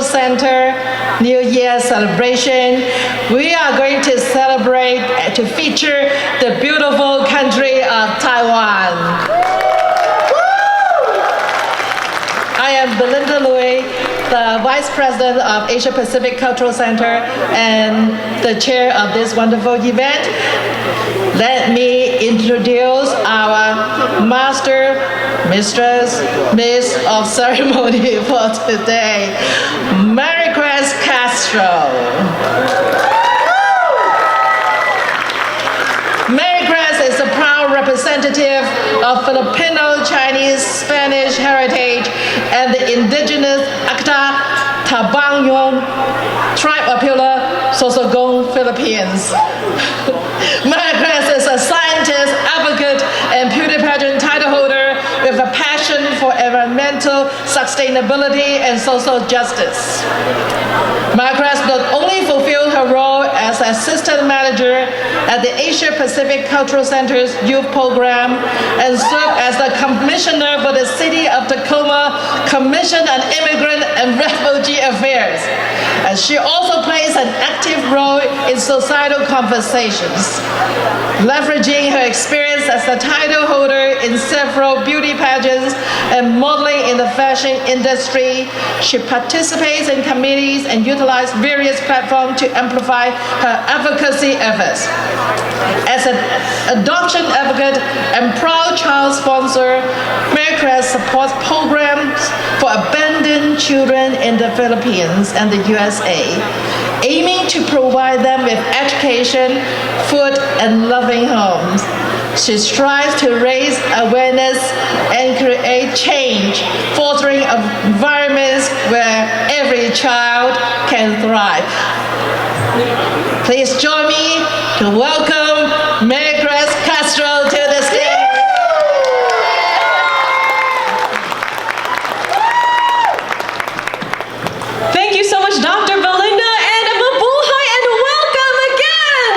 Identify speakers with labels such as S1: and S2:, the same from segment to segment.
S1: Center New Year celebration. We are going to celebrate to feature the beautiful country of Taiwan. I am Belinda Lui, the Vice President of Asia Pacific Cultural Center and the chair of this wonderful event. Let me introduce our Master, Mistress, Miss of Ceremony for today, Maricruz Castro. Maricruz is a proud representative of Filipino, Chinese, Spanish heritage and the indigenous Acta Tabangyon tribe of Sorsogon, Philippines. Maricruz is a scientist, advocate, and beauty pageant title holder with a passion for environmental sustainability and social justice. Maricruz not only fulfilled her role as assistant manager at the Asia Pacific Cultural Center's youth program and served as the commissioner for the City of Tacoma Commission on Immigrant and Refugee Affairs. And she also plays an active role in societal conversations. Leveraging her experience as a title holder in several beauty pageants and modeling in the fashion industry, she participates in committees and utilizes various platforms to amplify her advocacy efforts. As an adoption advocate and proud child sponsor, Maricruz supports programs for abandoned children in the Philippines and the USA, aiming to provide them with education, food, and loving homes. She strives to raise awareness and create change, fostering environments where every child can thrive. Please join me to welcome Maricruz Castro to the stage.
S2: Thank you so much, Dr. Belinda, and mabuhay and welcome again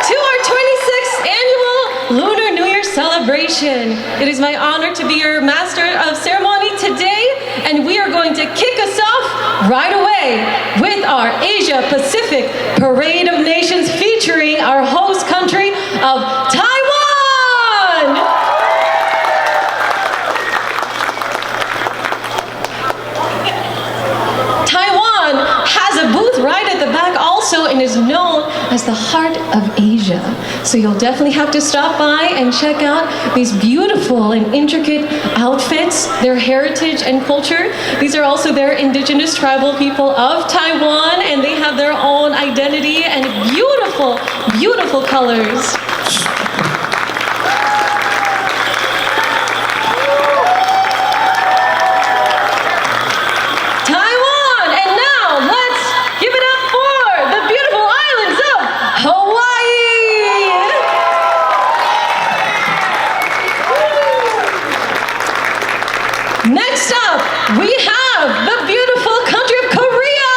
S2: to our 26th annual Lunar New Year celebration. It is my honor to be your master of ceremony today, and we are going to kick us off right away with our Asia Pacific Parade of Nations featuring our host country of Taiwan. Taiwan has a booth right at the back also and is known as the heart of Asia. So you'll definitely have to stop by and check out these beautiful and intricate outfits, their heritage and culture. These are also their indigenous tribal people of Taiwan, and they have their own identity and beautiful, beautiful colors. Next up, we have the beautiful country of Korea.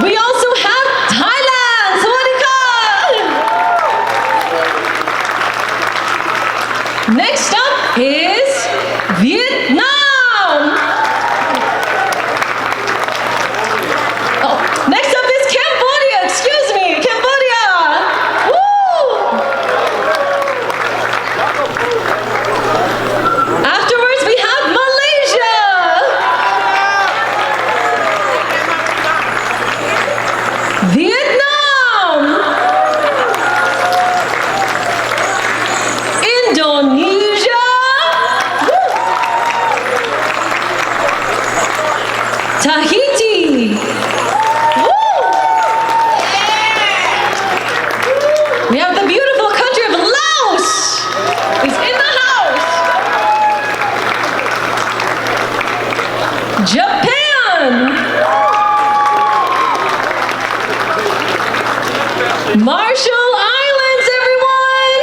S2: We also have Thailand. Sawadee ka. Next up is Vietnam. Oh, next up is Cambodia. Excuse me, Cambodia. Afterwards, we have Malaysia. Vietnam. Indonesia. Tahiti. We have the beautiful country of Laos. He's in the house. Japan. Marshall Islands, everyone.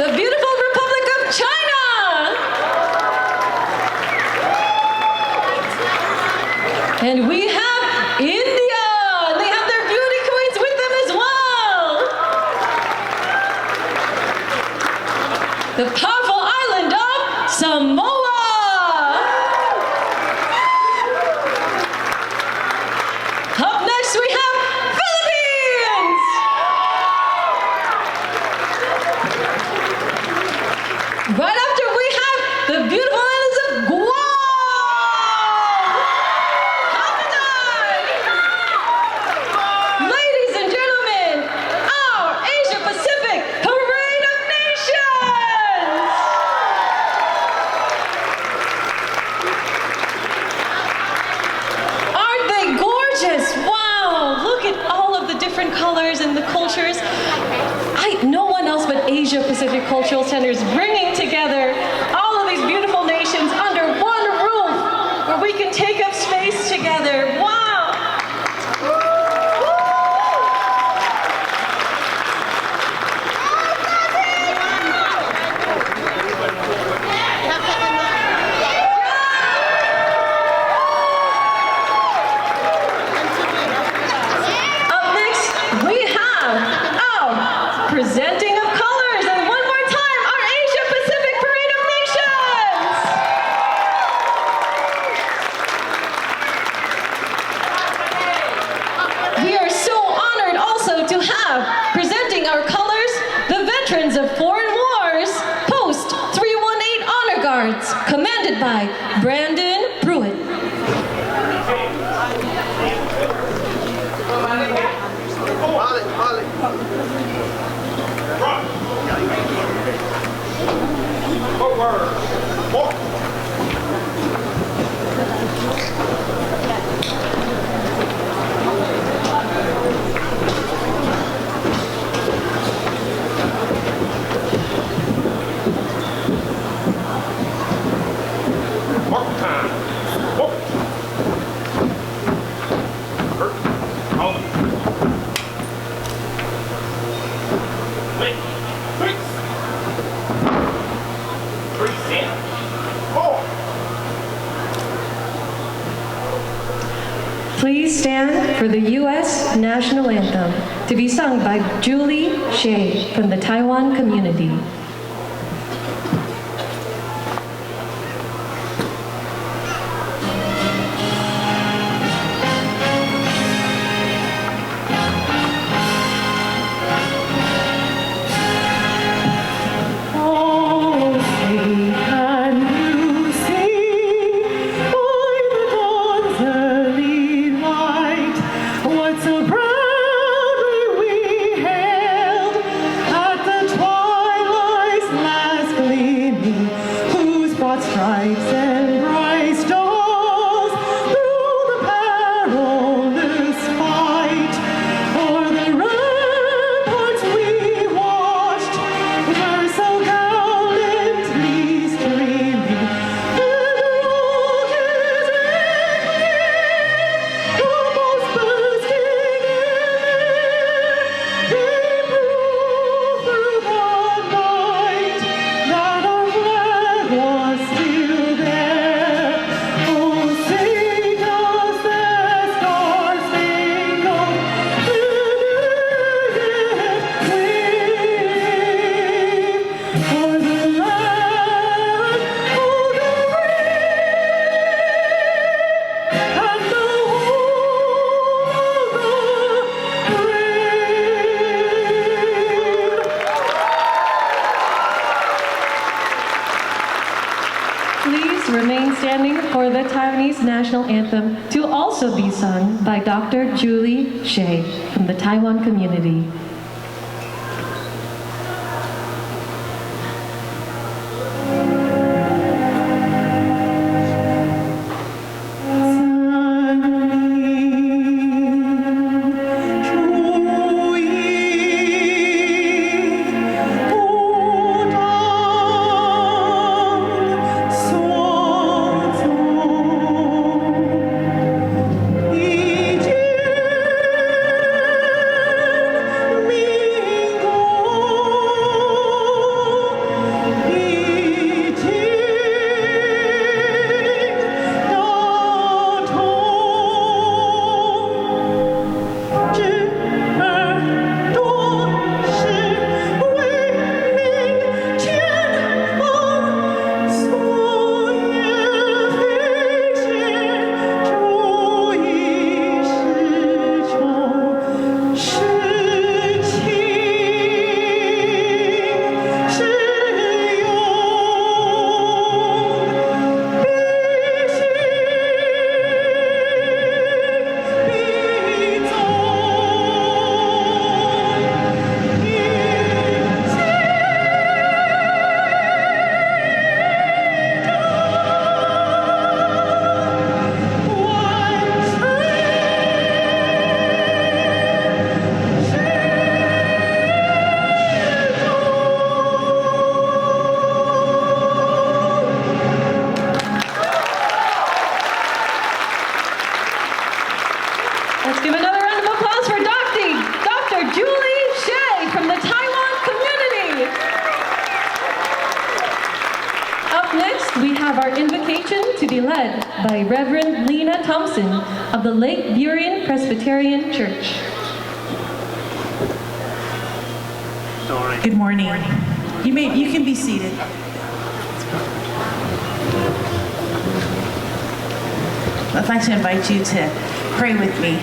S2: The beautiful Republic of China. And we have India. They have their beauty queens with them as well. the powerful island of Samoa. Up next we have Philippines. Right after we have the beautiful islands of Guam. Hamanai. Ladies and gentlemen, our Asia Pacific Parade of Nations. Aren't they gorgeous? Wow, look at all of the different colors and the cultures. No one else but Asia Pacific Cultural Center is bringing together all of these beautiful nations under one roof where we can take up space together. Wow! Up next, we have our presenting of colors, and one more time, our Asia Pacific Parade of Nations! We are so honored also to have, presenting our colors, the veterans of foreign wars, Post 318 Honor Guards, commanded by Brandon Pruitt. Please stand for the U.S. National Anthem, to be sung by Julie Shea from the Taiwan community.
S3: Stripes and bright stars through the perilous fight. For the ramparts we watched were so gallantly streaming, and the rockets and almost bursting in air, they blew through the night that our flag was still there. Oh, sing us the star-spangled banner, for the land of the free and the home of the brave. Please remain standing for the Taiwanese national anthem, to also be sung by Dr. Julie Shea from the Taiwan community. Next, we have our invocation to be led by Reverend Lena Thompson of the Lake Burien Presbyterian Church.
S4: Good morning. You can be seated. I'd like to invite you to pray with me.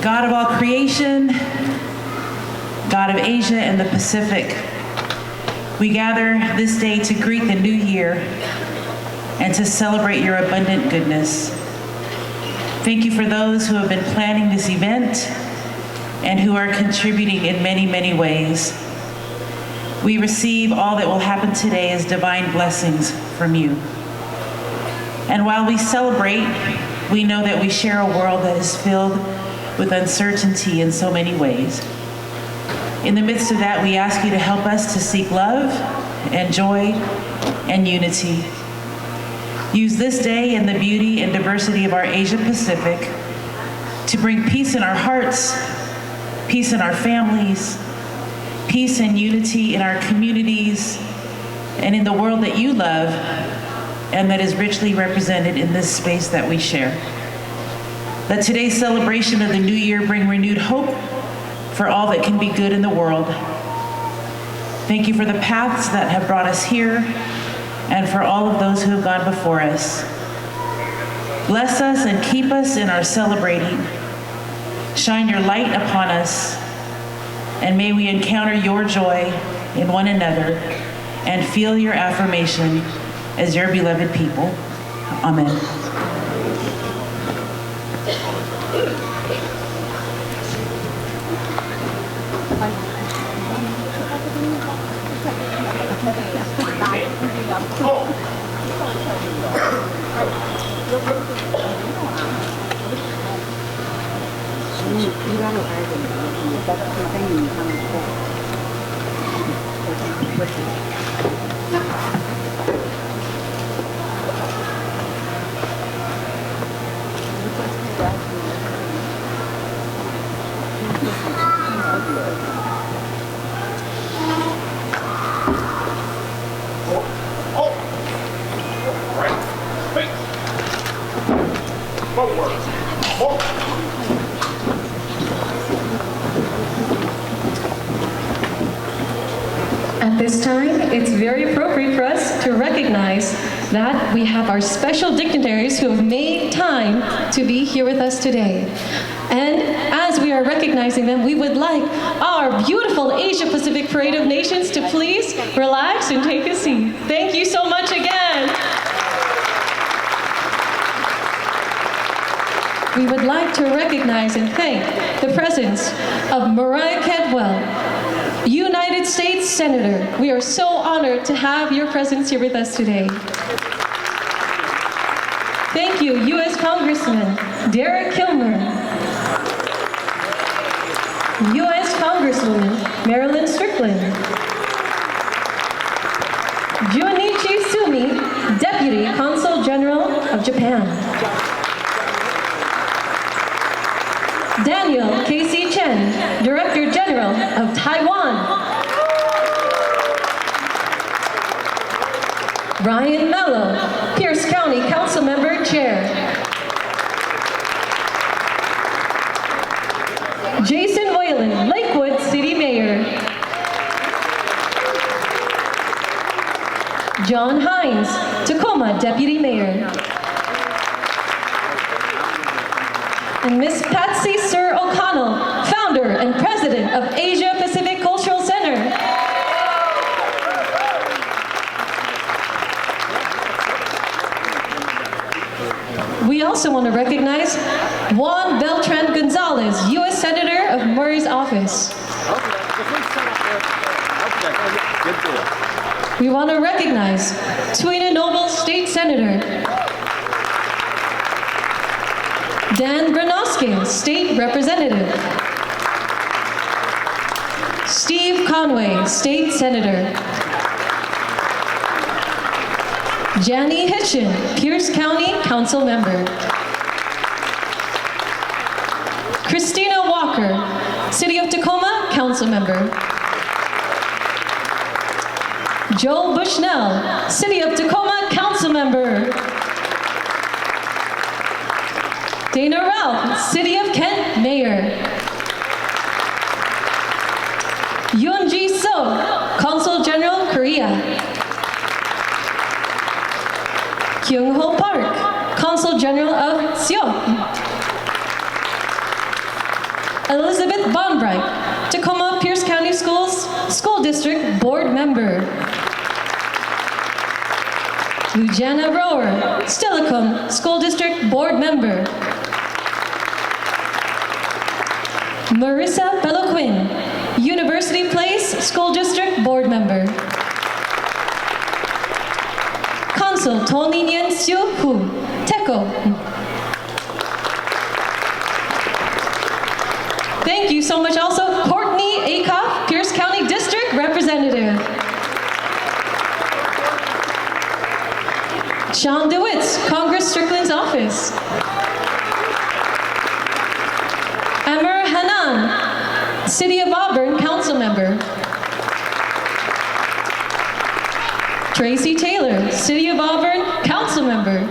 S4: God of all creation, God of Asia and the Pacific, we gather this day to greet the new year and to celebrate your abundant goodness. Thank you for those who have been planning this event and who are contributing in many, many ways. We receive all that will happen today as divine blessings from you. And while we celebrate, we know that we share a world that is filled with uncertainty in so many ways. In the midst of that, we ask you to help us to seek love and joy and unity. Use this day and the beauty and diversity of our Asia Pacific to bring peace in our hearts, peace in our families, peace and unity in our communities, and in the world that you love and that is richly represented in this space that we share. Let today's celebration of the new year bring renewed hope for all that can be good in the world. Thank you for the paths that have brought us here and for all of those who have gone before us. Bless us and keep us in our celebrating. Shine your light upon us, and may we encounter your joy in one another and feel your affirmation as your beloved people. Amen.
S3: At this time, it's very appropriate for us to recognize that we have our special dignitaries who have made time to be here with us today. And as we are recognizing them, we would like our beautiful Asia Pacific Parade of Nations to please relax and take a seat. Thank you so much again. We would like to recognize and thank the presence of Mariah Cantwell, United States Senator. We are so honored to have your presence here with us today. Thank you, U.S. Congressman Derek Kilmer, U.S. Congresswoman Marilyn Strickland, Junichi Sumi, Deputy Consul General of Japan, Daniel Casey Chen, Director General of Taiwan, Ryan Mello, Pierce County Council Member Chair, Jason Whalen, Lakewood City Mayor, John Hines, Tacoma Deputy Mayor, and Miss Patsy Sir O'Connell, founder and president of Asia Pacific Cultural Center. We also want to recognize Juan Beltran Gonzalez, U.S. Senator of Murray's office. We want to recognize Tweena Noble State Senator, Dan Granoskin, State Representative, Steve Conway, State Senator, Janie Hitchin, Pierce County Council Member, Christina Walker, City of Tacoma Council Member, Joel Bushnell, City of Tacoma Council Member. Dana Ralph, City of Kent Mayor. Yoon-ji So, Consul General, Korea. Kyung-ho Park, Consul General of Seoul. Elizabeth Bonbright, Tacoma Pierce County Schools School District Board Member. Lujana Rower, Steilacoom School District Board Member. Marissa Beloquin, University Place School District Board Member. Consul Tony Nyen Siu Hu, TECO. Thank you so much also, Courtney Akoff, Pierce County District Representative. Sean DeWitts, Congress Strickland's office. Amber Hanan, City of Auburn Council Member. Tracy Taylor, City of Auburn Council Member.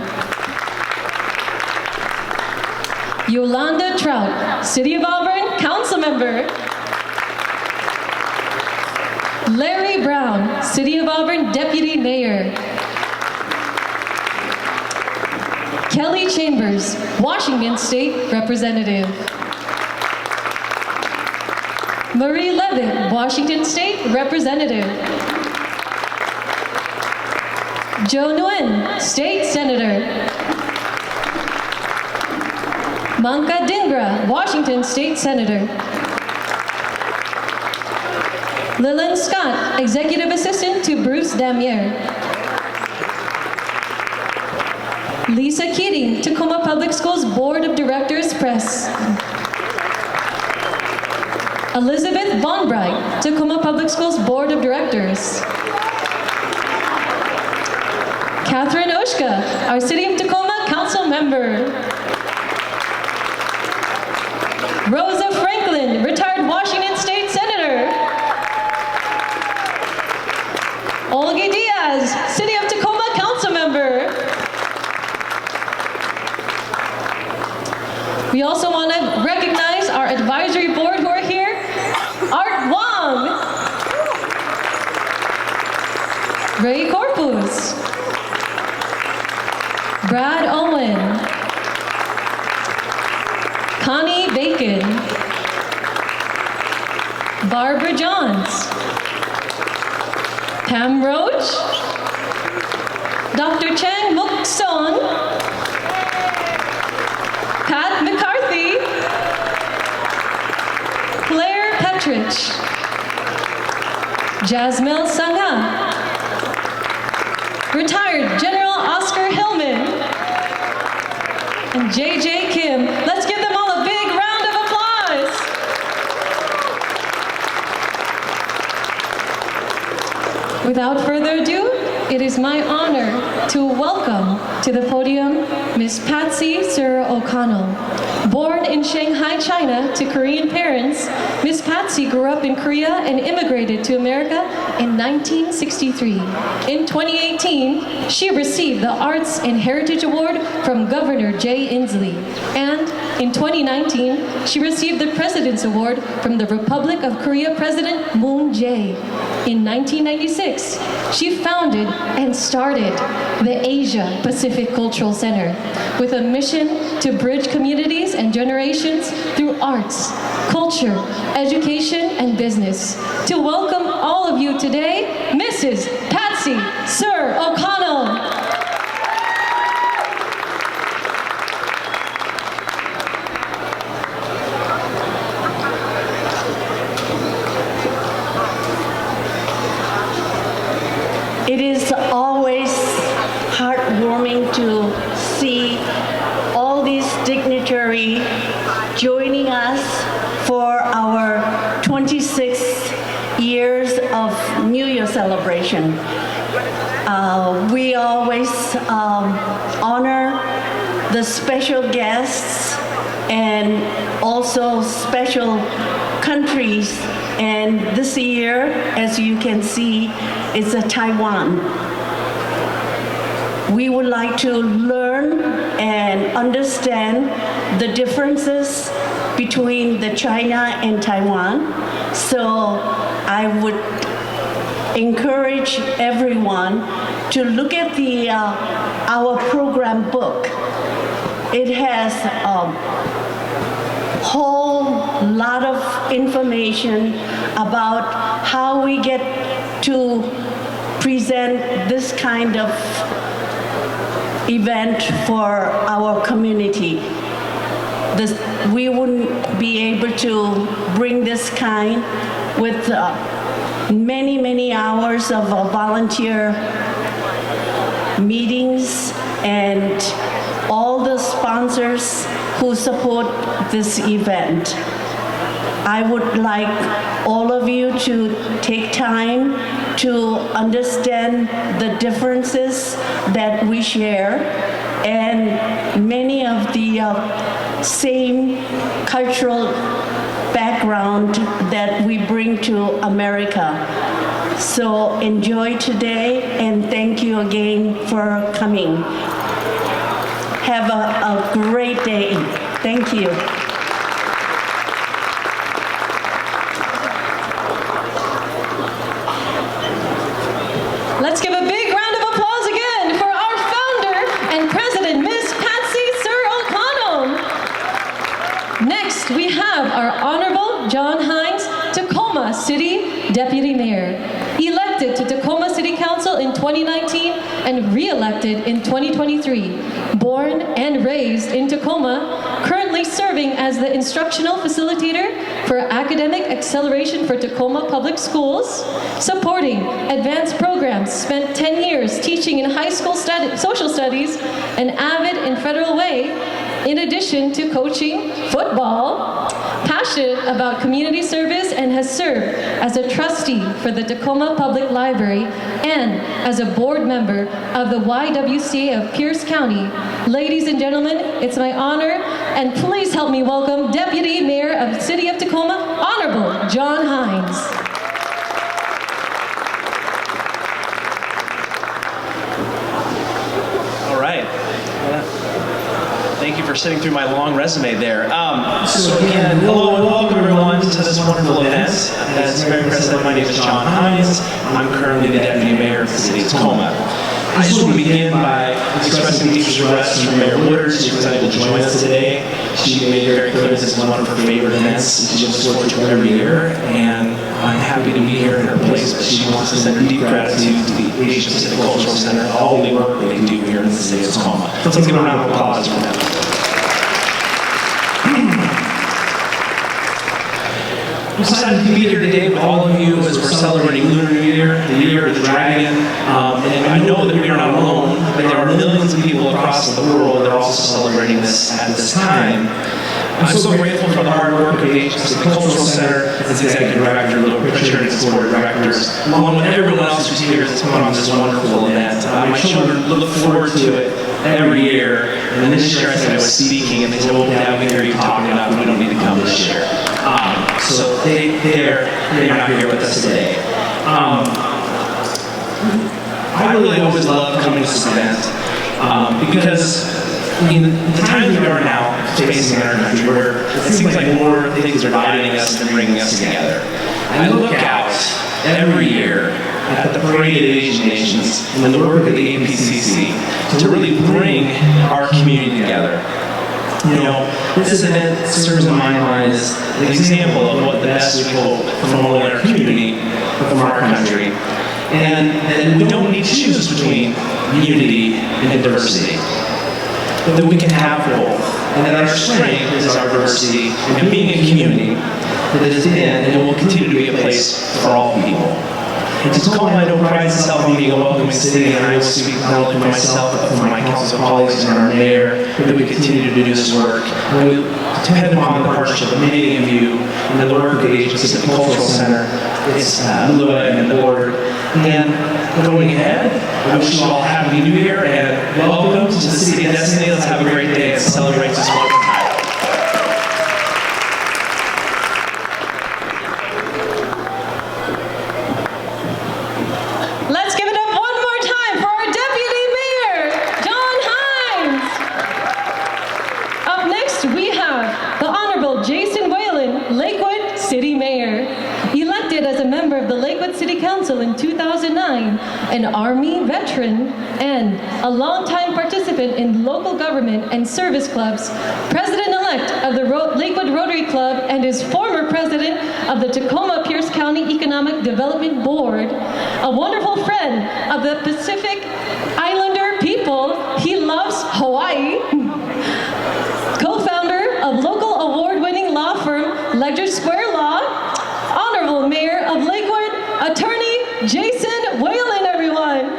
S3: Yolanda Trout, City of Auburn Council Member. Larry Brown, City of Auburn Deputy Mayor. Kelly Chambers, Washington State Representative. Marie Levitt, Washington State Representative. Joe Nguyen, State Senator. Manka Dhingra, Washington State Senator. Lillian Scott, Executive Assistant to Bruce Damier. Lisa Keating, Tacoma Public Schools Board of Directors Press. Elizabeth Bonbright, Tacoma Public Schools Board of Directors. Catherine Oshka, our City of Tacoma Council Member. Rosa Franklin, retired Washington State Senator. Olga Diaz, City of Tacoma Council Member. We also want to recognize our advisory board who are here. Art Wong. Ray Corpus. Brad Owen. Connie Bacon. Barbara Johns. Pam Roach. Dr. Chang Muk Son. Pat McCarthy. Claire Petrich. Jasmine Sangha. Retired General Oscar Hillman. And J.J. Kim. Let's give them all a big round of applause. Without further ado, it is my honor to welcome to the podium Miss Patsy Sir O'Connell. Born in Shanghai, China, to Korean parents, Miss Patsy grew up in Korea and immigrated to America in 1963. In 2018, she received the Arts and Heritage Award from Governor Jay Inslee. And in 2019, she received the President's Award from the Republic of Korea President Moon Jae. In 1996, she founded and started the Asia Pacific Cultural Center with a mission to bridge communities and generations through arts, culture, education, and business. To welcome all of you today, Mrs. Patsy Sir O'Connell.
S5: It is always heartwarming to see all these dignitaries joining us for our 26th years of New Year celebration. We always honor the special guests and also special countries And this year, as you can see, is a Taiwan. We would like to learn and understand the differences between the China and Taiwan. So I would encourage everyone to look at our program book. It has a whole lot of information about how we get to present this kind of event for our community. We wouldn't be able to bring this kind with many, many hours of volunteer meetings and all the sponsors who support this event. I would like all of you to take time to understand the differences that we share and many of the same cultural background that we bring to America. So enjoy today and thank you again for coming. Have a great day. Thank you.
S2: Let's give a big round of applause again for our founder and president, Ms. Patsy Sir O'Connell. Next, we have our Honorable John Hines, Tacoma City Deputy Mayor, elected to Tacoma City Council in 2019 and re-elected in 2023. Born and raised in Tacoma, currently serving as the instructional facilitator for academic acceleration for Tacoma Public Schools, supporting advanced programs, spent 10 years teaching in high school social studies, an avid and Federal Way, in addition to coaching football, passionate about community service, and has served as a trustee for the Tacoma Public Library and as a board member of the YWCA of Pierce County. Ladies and gentlemen, it's my honor, and please help me welcome Deputy Mayor of the City of Tacoma, Honorable John Hines.
S6: All right. Thank you for sitting through my long resume there. So again, hello and welcome everyone to this wonderful event. As Mayor Chris said, my name is John Hines. I'm currently the Deputy Mayor of the City of Tacoma. I just want to begin by expressing deep regrets for Mayor Woodard. She was unable to join us today. She made it very clear this is one of her favorite events. She looks forward to it every year, and I'm happy to be here in her place, but she wants to send deep gratitude to the Asia Pacific Cultural Center and all the work they do here in the City of Tacoma. So let's give a round of applause for them. I'm excited to be here today with all of you as we're celebrating Lunar New Year, the Year of the Dragon. And I know that we are not alone, but there are millions of people across the world that are also celebrating this at this time. I'm so grateful for the hard work of the Asia Pacific Cultural Center, its executive director, Lou Pritchard, and its board of directors, along with everyone else who's here that's put on this wonderful event. My children look forward to it every year, and this year I said I was speaking, and they said, well, Dad, we hear you talking enough, we don't need to come this year. So they're not here with us today. I really always love coming to this event because in the times we are now facing in our country where it seems like more things are dividing us than bringing us together. I look out every year at the Parade of Asian Nations and the work of the APCC to really bring our community together. You know, this event serves in my mind as an example of what the best we hope from our community, from our country, and that we don't need to choose between unity and diversity, but that we can have both, and that our strength is our diversity and being a community that has been and will continue to be a place for all people. And Tacoma, I know, prides itself on being a welcoming city, and I will speak not only for myself, but for my council colleagues and our mayor, that we continue to do this work. And we depend upon the partnership of many of you and the work of the Asia Pacific Cultural Center, its Lua and the board. And going ahead, I wish you all a happy New Year and welcome to the City of Destiny. Let's have a great day and celebrate this wonderful night.
S3: an Army veteran, and a longtime participant in local government and service clubs, president-elect of the Lakewood Rotary Club, and is former president of the Tacoma-Pierce County Economic Development Board, a wonderful friend of the Pacific Islander people. He loves Hawaii. Co-founder of local award-winning law firm Ledger Square Law, Honorable Mayor of Lakewood, Attorney Jason Whalen, everyone.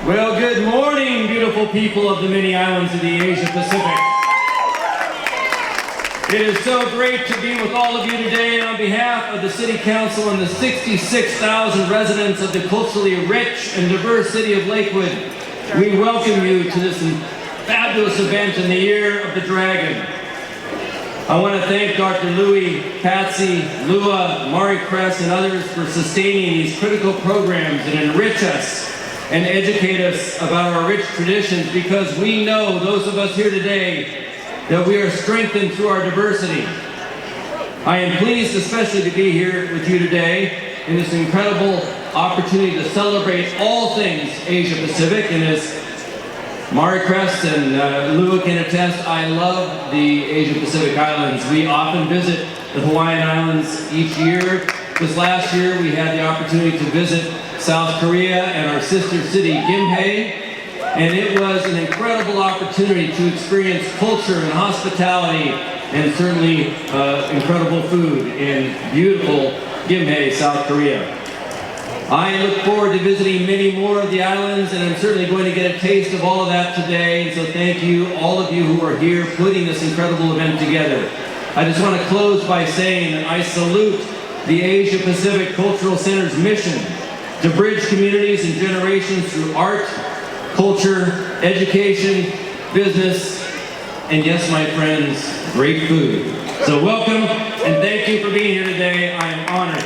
S7: Well, good morning, beautiful people of the many islands of the Asia Pacific. It is so great to be with all of you today, and on behalf of the City Council and the 66,000 residents of the culturally rich and diverse city of Lakewood, we welcome you to this fabulous event in the Year of the Dragon. I want to thank Dr. Louie, Patsy, Lua, Mari Kress, and others for sustaining these critical programs that enrich us and educate us about our rich traditions, because we know, those of us here today, that we are strengthened through our diversity. I am pleased especially to be here with you today in this incredible opportunity to celebrate all things Asia Pacific. And as Mari Kress and Lua can attest, I love the Asia Pacific Islands. We often visit the Hawaiian Islands each year. This last year we had the opportunity to visit South Korea and our sister city, Gimhae. And it was an incredible opportunity to experience culture and hospitality, and certainly incredible food in beautiful Gimhae, South Korea. I look forward to visiting many more of the islands, and I'm certainly going to get a taste of all of that today. And so thank you, all of you who are here putting this incredible event together. I just want to close by saying that I salute the Asia Pacific Cultural Center's mission to bridge communities and generations through art, culture, education, business, and yes, my friends, great food. So welcome, and thank you for being here today. I am honored.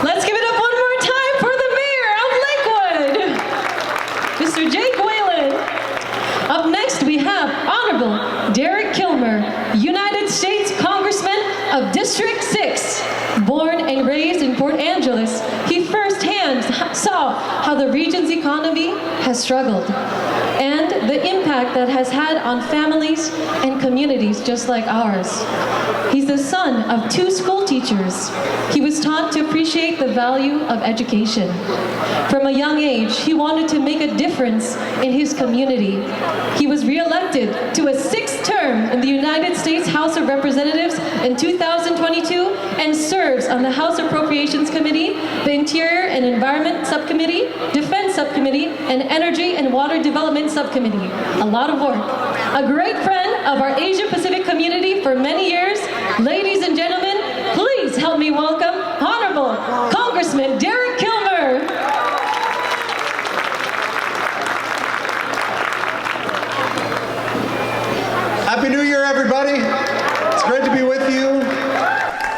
S3: Let's give it up one more time for the mayor of Lakewood, Mr. Jake Whalen. Up next, we have Honorable Derek Kilmer, United States Congressman of District 6. Born and raised in Port Angeles, he firsthand saw how the region's economy has struggled and the impact that has had on families and communities just like ours. He's the son of 2 school teachers. He was taught to appreciate the value of education. From a young age, he wanted to make a difference in his community. He was re-elected to a 6th term in the United States House of Representatives in 2022 and serves on the House Appropriations Committee, the Interior and Environment Subcommittee, Defense Subcommittee, and Energy and Water Development Subcommittee. A lot of work. A great friend of our Asia Pacific community for many years. Ladies and gentlemen, please help me welcome Honorable Congressman Derek Kilmer.
S8: Happy New Year, everybody. It's great to be with you.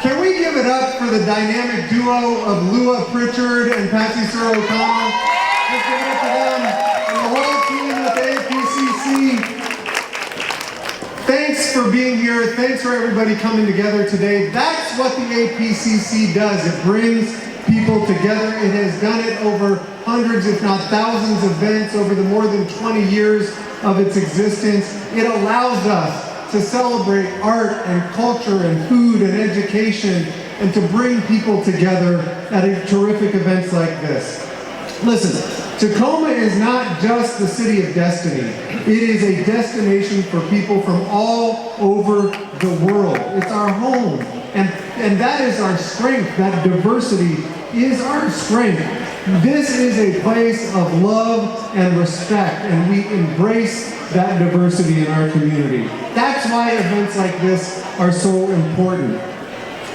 S8: Can we give it up for the dynamic duo of Lua Pritchard and Patsy Sir O'Connell? Let's give it up for them and the whole team at the APCC. Thanks for being here. Thanks for everybody coming together today. That's what the APCC does. It brings people together. It has done it over hundreds, if not thousands of events over the more than 20 years of its existence. It allows us to celebrate art and culture and food and education and to bring people together at terrific events like this. Listen, Tacoma is not just the city of destiny. It is a destination for people from all over the world. It's our home, and that is our strength. That diversity is our strength. This is a place of love and respect, and we embrace that diversity in our community. That's why events like this are so important.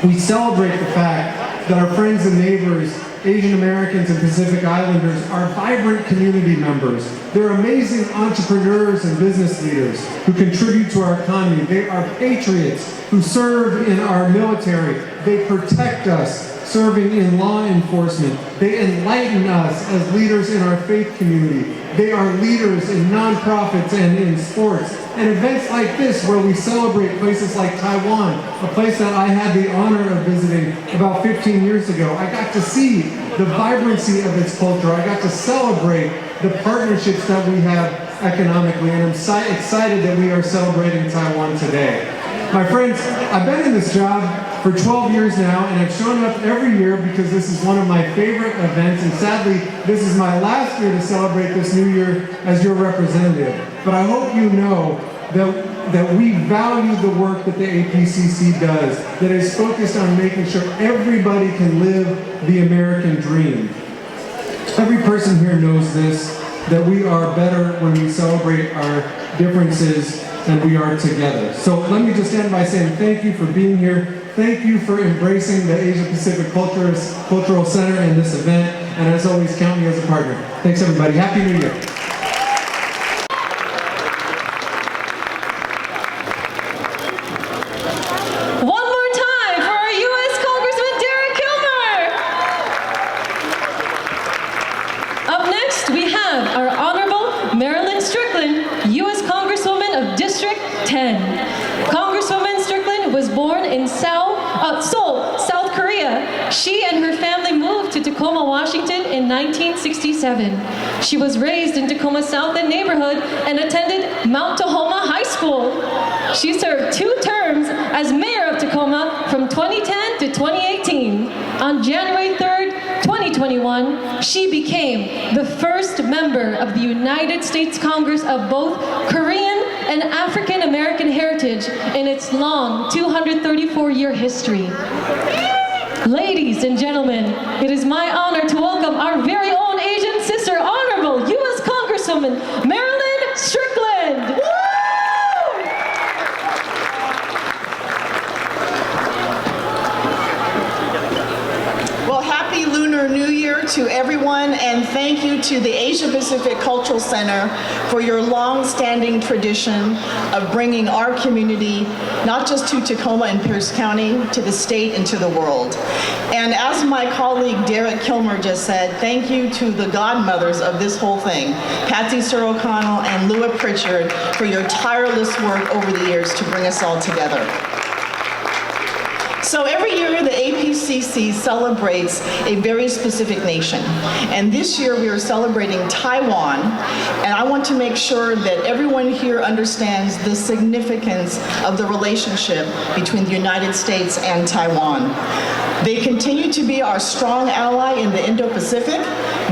S8: We celebrate the fact that our friends and neighbors, Asian Americans and Pacific Islanders, are vibrant community members. They're amazing entrepreneurs and business leaders who contribute to our economy. They are patriots who serve in our military. They protect us serving in law enforcement. They enlighten us as leaders in our faith community. They are leaders in nonprofits and in sports. And events like this, where we celebrate places like Taiwan, a place that I had the honor of visiting about 15 years ago. I got to see the vibrancy of its culture. I got to celebrate the partnerships that we have economically, and I'm excited that we are celebrating Taiwan today. My friends, I've been in this job for 12 years now, and I've shown up every year because this is one of my favorite events, and sadly, this is my last year to celebrate this new year as your representative. But I hope you know that we value the work that the APCC does, that is focused on making sure everybody can live the American dream. Every person here knows this, that we are better when we celebrate our differences and we are together. So let me just end by saying thank you for being here. Thank you for embracing the Asia Pacific Cultural Center and this event. And as always, count me as a partner. Thanks everybody. Happy New Year.
S2: One more time for our U.S. Congressman Derek Kilmer. Up next, we have our Honorable Marilyn Strickland, U.S. Congresswoman of District 10. Congresswoman Strickland was born in Seoul, South Korea. She and her family moved to Tacoma, Washington in 1967. She was raised in Tacoma South End neighborhood and attended Mount Tahoma High School. She served 2 terms as mayor of Tacoma from 2010 to 2018. On January 3rd, 2021, she became the first member of the United States Congress of both Korean and African American heritage in its long 234-year history. Ladies and gentlemen, it is my honor to welcome our very own Asian sister, Honorable U.S. Congresswoman Marilyn Strickland.
S1: Well, happy Lunar New Year to everyone, and thank you to the Asia Pacific Cultural Center for your long-standing tradition of bringing our community, not just to Tacoma and Pierce County, to the state and to the world. And as my colleague Derek Kilmer just said, thank you to the godmothers of this whole thing, Patsy Sir O'Connell and Lua Pritchard, for your tireless work over the years to bring us all together. So every year the APCC celebrates a very specific nation. And this year we are celebrating Taiwan. And I want to make sure that everyone here understands the significance of the relationship between the United States and Taiwan. They continue to be our strong ally in the Indo-Pacific.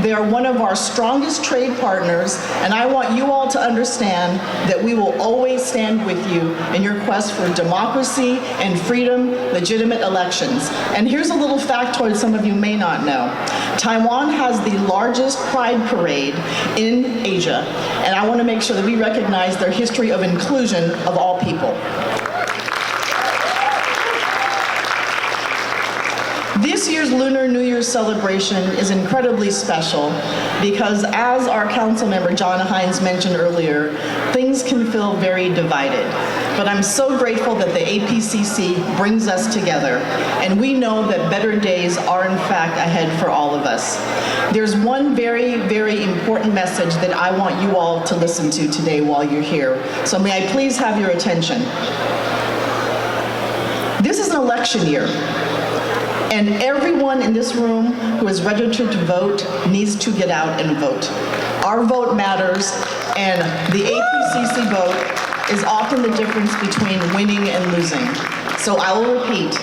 S1: They are one of our strongest trade partners, and I want you all to understand that we will always stand with you in your quest for democracy and freedom, legitimate elections. And here's a little factoid some of you may not know. Taiwan has the largest pride parade in Asia, and I want to make sure that we recognize their history of inclusion of all people. This year's Lunar New Year celebration is incredibly special because, as our council member John Hines mentioned earlier, things can feel very divided. But I'm so grateful that the APCC brings us together, and we know that better days are in fact ahead for all of us. There's one very, very important message that I want you all to listen to today while you're here. So may I please have your attention? This is an election year. And everyone in this room who is registered to vote needs to get out and vote. Our vote matters, and the APCC vote is often the difference between winning and losing. So I will repeat,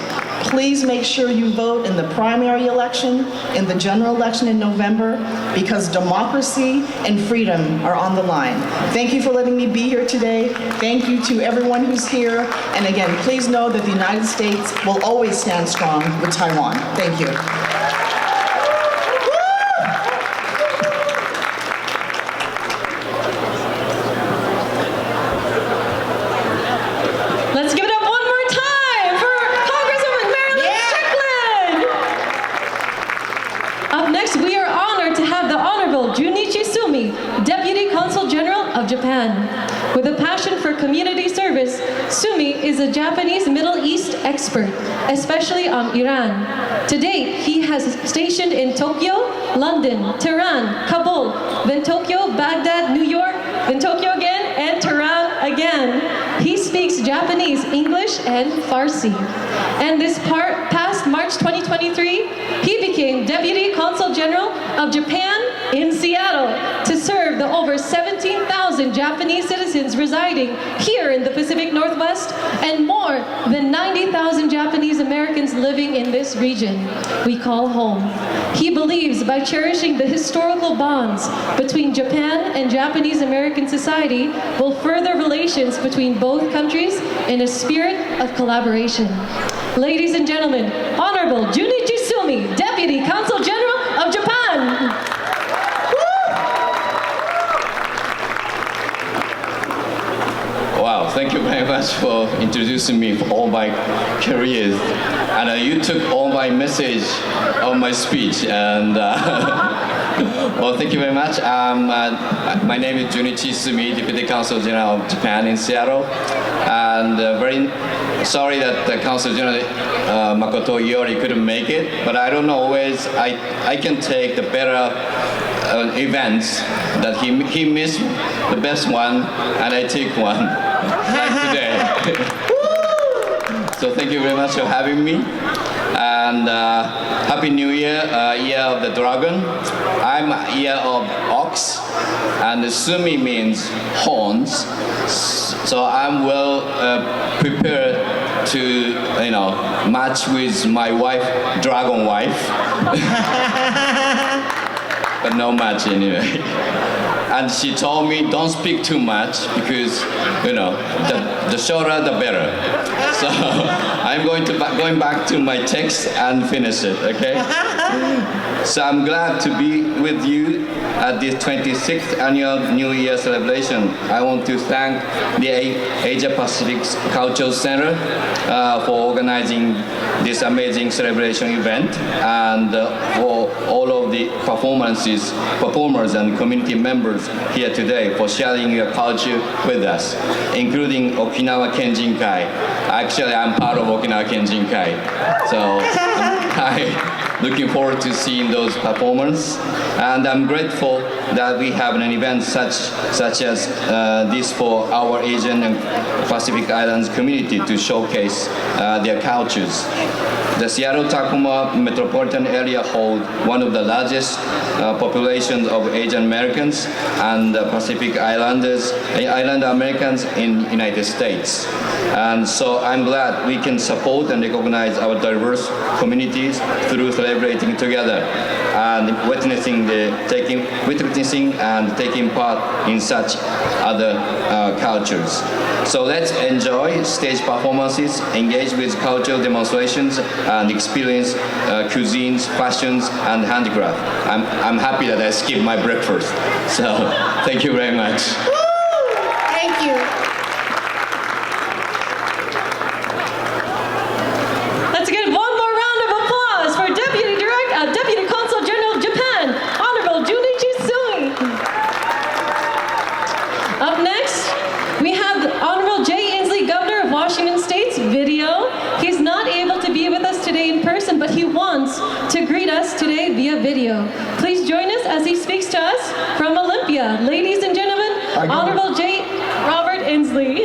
S1: please make sure you vote in the primary election, in the general election in November, because democracy and freedom are on the line. Thank you for letting me be here today. Thank you to everyone who's here. And again, please know that the United States will always stand strong with Taiwan. Thank you.
S2: Let's give it up one more time for Congresswoman Marilyn Strickland. Up next, we are honored to have the Honorable Junichi Sumi, Deputy Consul General of Japan.
S3: With a passion for community service, Sumi is a Japanese Middle East expert, especially on Iran. To date, he has stationed in Tokyo, London, Tehran, Kabul, then Tokyo, Baghdad, New York, then Tokyo again, and Tehran again. He speaks Japanese, English, and Farsi. And this past March 2023, he became Deputy Consul General of Japan in Seattle to serve the over 17,000 Japanese citizens residing here in the Pacific Northwest and more than 90,000 Japanese Americans living in this region we call home. He believes by cherishing the historical bonds between Japan and Japanese American society will further relations between both countries in a spirit of collaboration. Ladies and gentlemen, Honorable Junichi Sumi, Deputy Consul General of Japan.
S9: Wow, thank you very much for introducing me for all my careers. And you took all my message of my speech. And well, thank you very much. My name is Junichi Sumi, Deputy Consul General of Japan in Seattle. And very sorry that the Consul General Makoto Iori couldn't make it. But I don't always, I can take the better events that he missed the best one, and I take one like today. So thank you very much for having me, and Happy New Year, Year of the Dragon. I'm Year of Ox, and Sumi means horns. So I'm well prepared to, match with my wife, Dragon Wife. But no match anyway. And she told me don't speak too much because the shorter the better. So I'm going back to my text and finish it, okay? So I'm glad to be with you at this 26th annual New Year celebration. I want to thank the Asia Pacific Cultural Center for organizing this amazing celebration event, and for all of the performers and community members here today for sharing your culture with us, including Okinawa Kenjin-kai. Actually, I'm part of Okinawa Kenjin-kai, so I'm looking forward to seeing those performances, and I'm grateful that we have an event such as this for our Asian and Pacific Islands community to showcase their cultures. The Seattle-Tacoma metropolitan area holds one of the largest populations of Asian Americans and Pacific Island Americans in the United States. And so I'm glad we can support and recognize our diverse communities through celebrating together and witnessing and taking part in such other cultures. So let's enjoy stage performances, engage with cultural demonstrations, and experience cuisines, fashions, and handicraft. I'm happy that I skipped my breakfast. So thank you very much.
S1: Thank you.
S3: Let's give one more round of applause for Deputy Consul General of Japan, Honorable Junichi Sumi. Up next, we have Honorable Jay Inslee, Governor of Washington State's video. He's not able to be with us today in person, but he wants to greet us today via video. Please join us as he speaks to us from Olympia. Ladies and gentlemen, Honorable Jay Robert Inslee.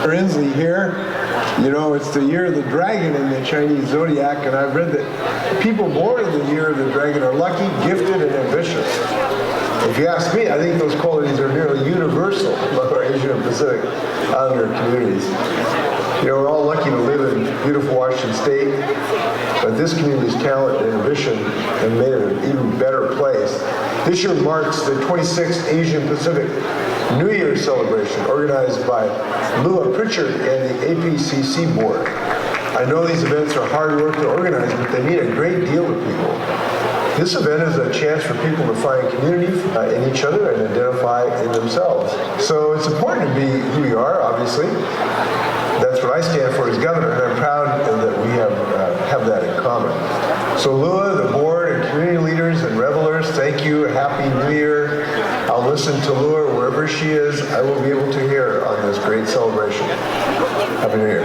S10: Inslee here. You know, it's the year of the dragon in the Chinese zodiac, and I've read that people born in the year of the dragon are lucky, gifted, and ambitious. If you ask me, I think those qualities are nearly universal among our Asian and Pacific Islander communities. You know, we're all lucky to live in beautiful Washington State, but this community's talent and ambition have made it an even better place. This year marks the 26th Asian Pacific New Year celebration organized by Lua Pritchard and the APCC board. I know these events are hard work to organize, but they mean a great deal to people. This event is a chance for people to find community in each other and identify in themselves. So it's important to be who we are, obviously. That's what I stand for as governor, and I'm proud that we have that in common. So Lua, the board, and community leaders and revelers, thank you. Happy New Year. I'll listen to Lua wherever she is. I will be able to hear her on this great celebration. Happy New Year.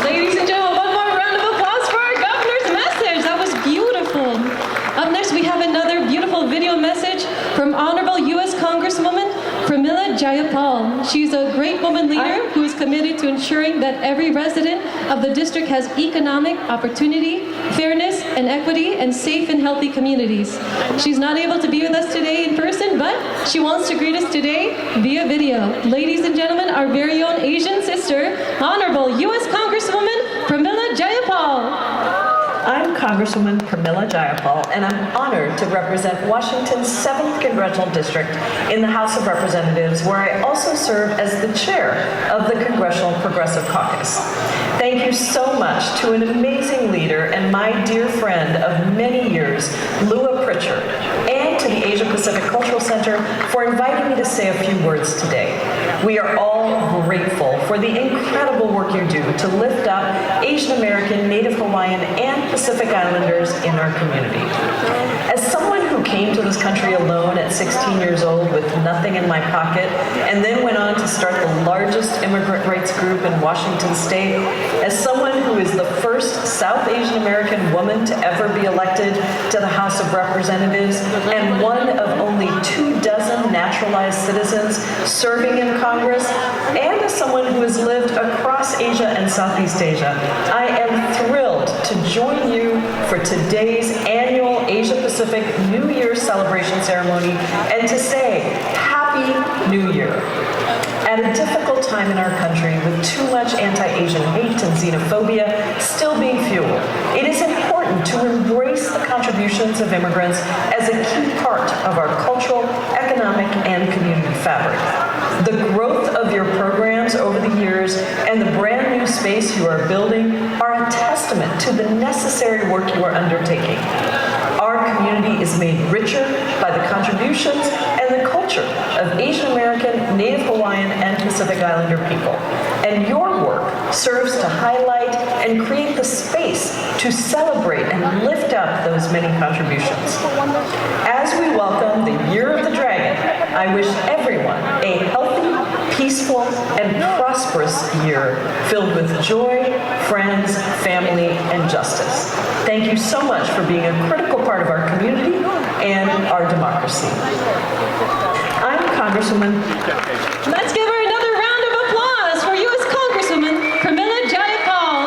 S3: Ladies and gentlemen, one more round of applause for our governor's message. That was beautiful. Up next, we have another beautiful video message from Honorable U.S. Congresswoman Pramila Jayapal. She's a great woman leader who is committed to ensuring that every resident of the district has economic opportunity, fairness and equity, and safe and healthy communities. She's not able to be with us today in person, but she wants to greet us today via video. Ladies and gentlemen, our very own Asian sister, Honorable U.S. Congresswoman Pramila Jayapal.
S11: I'm Congresswoman Pramila Jayapal, and I'm honored to represent Washington's 7th Congressional District in the House of Representatives, where I also serve as the chair of the Congressional Progressive Caucus. Thank you so much to an amazing leader and my dear friend of many years, Lua Pritchard, and to the Asia Pacific Cultural Center for inviting me to say a few words today. We are all grateful for the incredible work you do to lift up Asian American, Native Hawaiian, and Pacific Islanders in our community. As someone who came to this country alone at 16 years old with nothing in my pocket, and then went on to start the largest immigrant rights group in Washington state, as someone who is the first South Asian American woman to ever be elected to the House of Representatives, and one of only 24 naturalized citizens serving in Congress, and as someone who has lived across Asia and Southeast Asia, I am thrilled to join you for today's annual Asia Pacific New Year celebration ceremony and to say Happy New Year. At a difficult time in our country with too much anti-Asian hate and xenophobia still being fueled, it is important to embrace the contributions of immigrants as a key part of our cultural, economic, and community fabric. The growth of your programs over the years and the brand new space you are building are a testament to the necessary work you are undertaking. Our community is made richer by the contributions and the culture of Asian American, Native Hawaiian, and Pacific Islander people. And your work serves to highlight and create the space to celebrate and lift up those many contributions. As we welcome the Year of the Dragon, I wish everyone a healthy, peaceful, and prosperous year filled with joy, friends, family, and justice. Thank you so much for being a critical part of our community and our democracy. I'm Congresswoman.
S3: Let's give her another round of applause for U.S. Congresswoman Pramila Jayapal.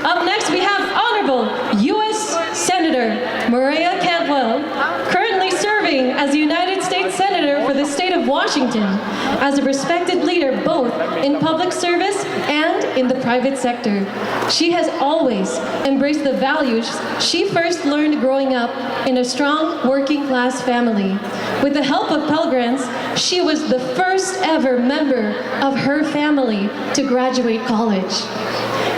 S3: Up next, we have Honorable U.S. Senator Maria Cantwell, currently serving as the United States Senator for the state of Washington, as a respected leader both in public service and in the private sector. She has always embraced the values she first learned growing up in a strong working-class family. With the help of Pell Grants, she was the first ever member of her family to graduate college.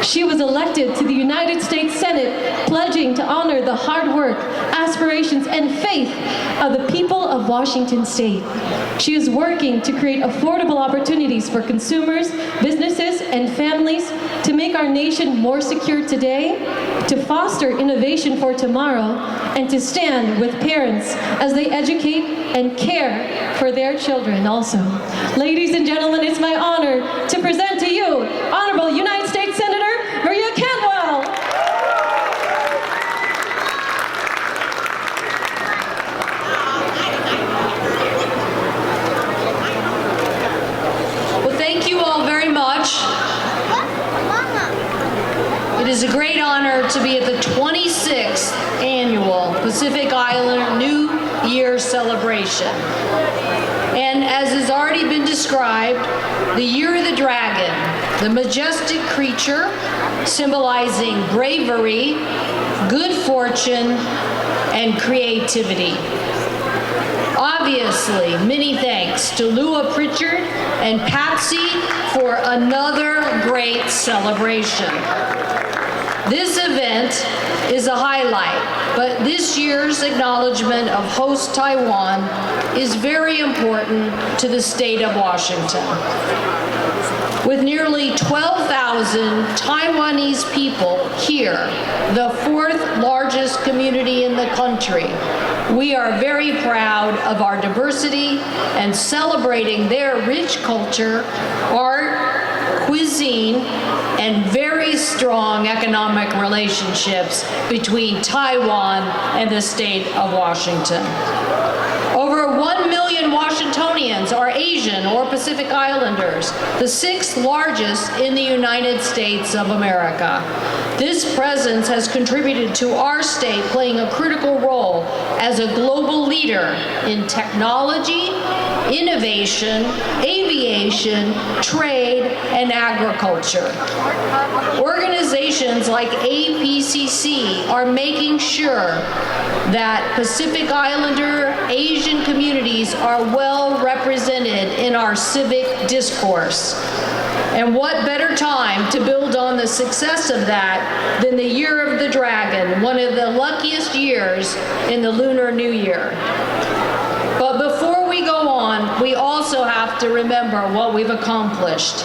S3: She was elected to the United States Senate, pledging to honor the hard work, aspirations, and faith of the people of Washington State. She is working to create affordable opportunities for consumers, businesses, and families to make our nation more secure today, to foster innovation for tomorrow, and to stand with parents as they educate and care for their children also. Ladies and gentlemen, it's my honor to present to you Honorable United States Senator Maria Cantwell.
S12: Well, thank you all very much. It is a great honor to be at the 26th annual Pacific Islander New Year celebration. And as has already been described, the Year of the Dragon, the majestic creature symbolizing bravery, good fortune, and creativity. Obviously, many thanks to Lua Pritchard and Patsy for another great celebration. This event is a highlight, but this year's acknowledgement of host Taiwan is very important to the state of Washington. With nearly 12,000 Taiwanese people here, the fourth largest community in the country, we are very proud of our diversity and celebrating their rich culture, art, cuisine, and very strong economic relationships between Taiwan and the state of Washington. Over 1 million Washingtonians are Asian or Pacific Islanders, the sixth largest in the United States of America. This presence has contributed to our state playing a critical role as a global leader in technology, innovation, aviation, trade, and agriculture. Organizations like APCC are making sure that Pacific Islander Asian communities are well represented in our civic discourse. And what better time to build on the success of that than the Year of the Dragon, one of the luckiest years in the Lunar New Year. But before we go on, we also have to remember what we've accomplished.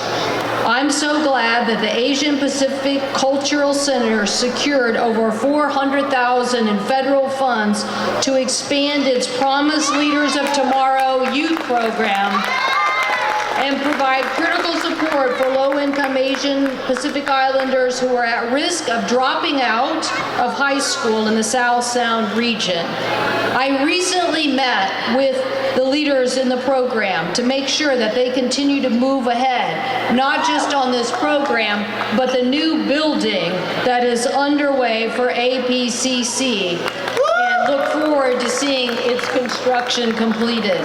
S12: I'm so glad that the Asian Pacific Cultural Center secured over $400,000 in federal funds to expand its Promise Leaders of Tomorrow youth program and provide critical support for low-income Asian Pacific Islanders who are at risk of dropping out of high school in the South Sound region. I recently met with the leaders in the program to make sure that they continue to move ahead, not just on this program, but the new building that is underway for APCC, and look forward to seeing its construction completed.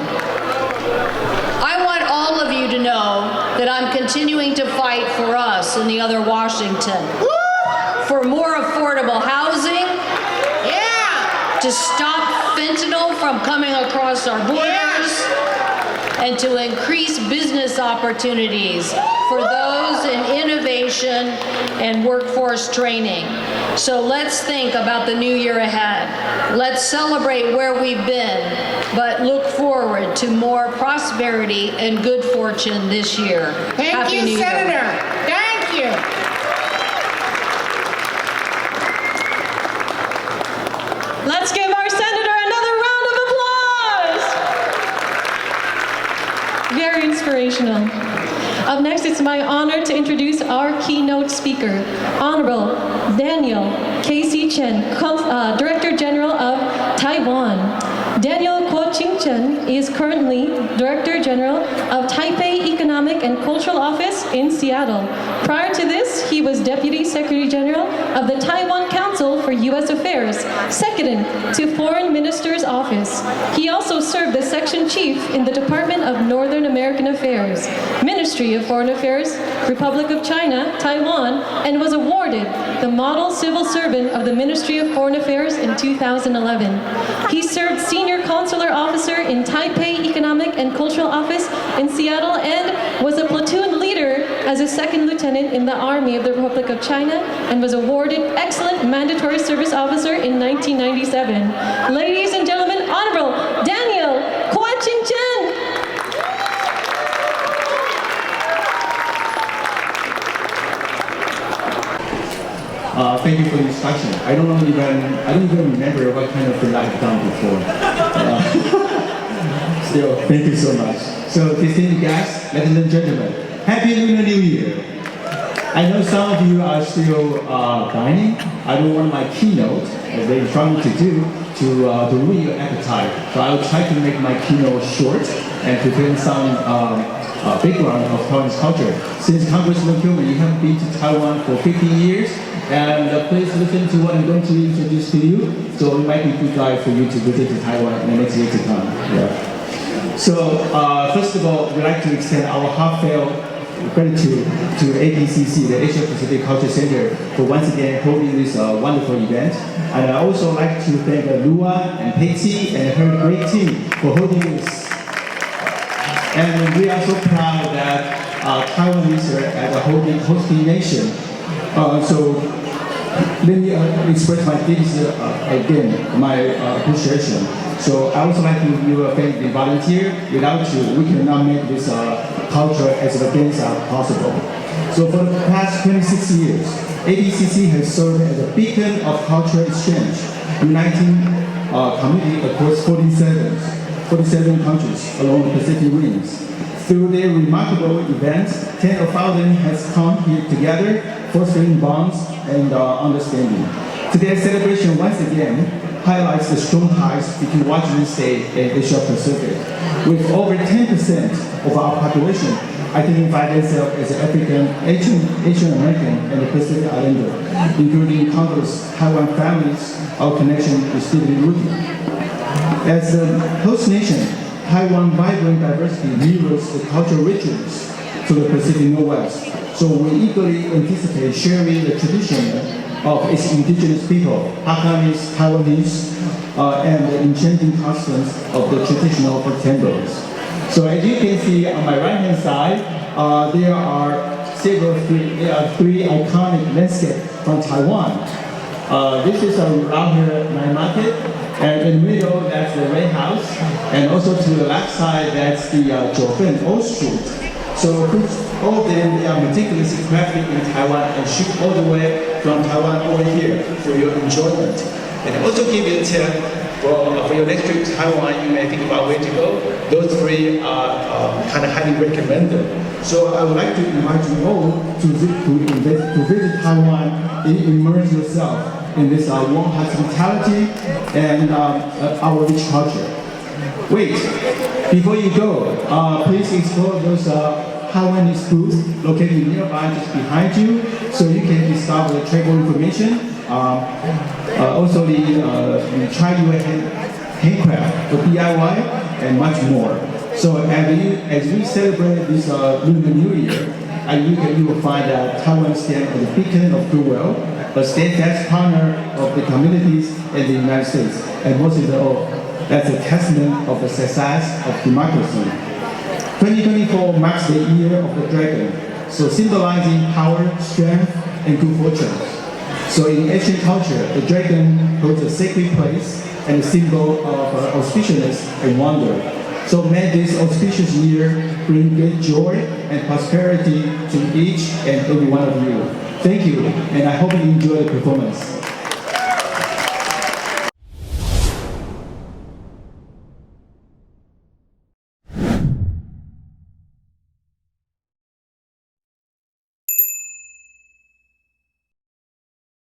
S12: I want all of you to know that I'm continuing to fight for us in the other Washington, for more affordable housing, to stop fentanyl from coming across our borders, and to increase business opportunities for those in innovation and workforce training. So let's think about the new year ahead. Let's celebrate where we've been, but look forward to more prosperity and good fortune this year.
S1: Thank
S12: Happy
S1: you,
S12: New Year.
S1: Senator. Thank you.
S3: Let's give our senator another round of applause. Very inspirational. Up next, it's my honor to introduce our keynote speaker, Honorable Daniel K.C. Chen, Director General of Taiwan. Daniel Kuo Ching Chen is currently Director General of Taipei Economic and Cultural Office in Seattle. Prior to this, he was Deputy Secretary General of the Taiwan Council for U.S. Affairs, seconded to Foreign Minister's Office. He also served as Section Chief in the Department of Northern American Affairs, Ministry of Foreign Affairs, Republic of China, Taiwan, and was awarded the Model Civil Servant of the Ministry of Foreign Affairs in 2011. He served Senior Consular Officer in Taipei Economic and Cultural Office in Seattle and was a platoon leader as a second lieutenant in the Army of the Republic of China and was awarded Excellent Mandatory Service Officer in 1997. Ladies and gentlemen, Honorable Daniel Kuo Ching Chen.
S13: Thank you for the introduction. I don't even remember what kind of thing I've done before. Still, thank you so much. So, distinguished guests, ladies and gentlemen, Happy Lunar New Year. I know some of you are still dining. I don't want my keynote, as they instruct me to do, to ruin your appetite. So I will try to make my keynote short and present some background of Taiwanese culture. Since Congressman Kilmer, you have been to Taiwan for 15 years, and please listen to what I'm going to introduce to you. So it might be a good guide for you to visit to Taiwan in the next year to come. Yeah. So first of all, we'd like to extend our heartfelt gratitude to APCC, the Asia Pacific Culture Center, for once again holding this wonderful event. And I also like to thank Lua and Peggy and her great team for holding this. And we are so proud that Taiwan is as a hosting nation. So let me express my deepest, again, my appreciation. So I also like to thank the volunteer. Without you, we cannot make this culture as against as possible. So for the past 26 years, ABCC has served as a beacon of cultural exchange, uniting community across 47 countries along the Pacific Rings. Through their remarkable events, tens of thousands has come here together, fostering bonds and understanding. Today's celebration once again highlights the strong ties between Washington State and Asia Pacific. With over 10% of our population identify themselves as African, Asian American, and Pacific Islander, including countless Taiwan families, our connection is deeply rooted. As the host nation, Taiwan's vibrant diversity mirrors the cultural richness to the Pacific Northwest. So we eagerly anticipate sharing the tradition of its indigenous people, Hakanese, Taiwanese, and the enchanting customs of the traditional pretenders. So as you can see on my right-hand side, there are three iconic landscapes from Taiwan. This is around here, Night Market, and in the middle, that's the Red House, and also to the left side, that's the Jiufen Old Street. So all of them, they are meticulously crafted in Taiwan and shipped all the way from Taiwan over here for your enjoyment. And also give you a tip, for your next trip to Taiwan, you may think about where to go. Those three are kind of highly recommended. So I would like to invite you all to visit Taiwan and immerse yourself in this warm hospitality and our rich culture. Wait, before you go, please explore those Taiwanese booths located nearby, just behind you, so you can discover the travel information. Also the try your handcraft, the DIY, and much more. So as we celebrate this Lunar New Year, you will find that Taiwan stands as a beacon of goodwill, a steadfast partner of the communities in the United States, and most of all, that's a testament of the success of democracy. 2024 marks the year of the dragon, so symbolizing power, strength, and good fortune. So in Asian culture, the dragon holds a sacred place and a symbol of auspiciousness and wonder. So may this auspicious year bring great joy and prosperity to each and every one of you. Thank you, and I hope you enjoy the performance.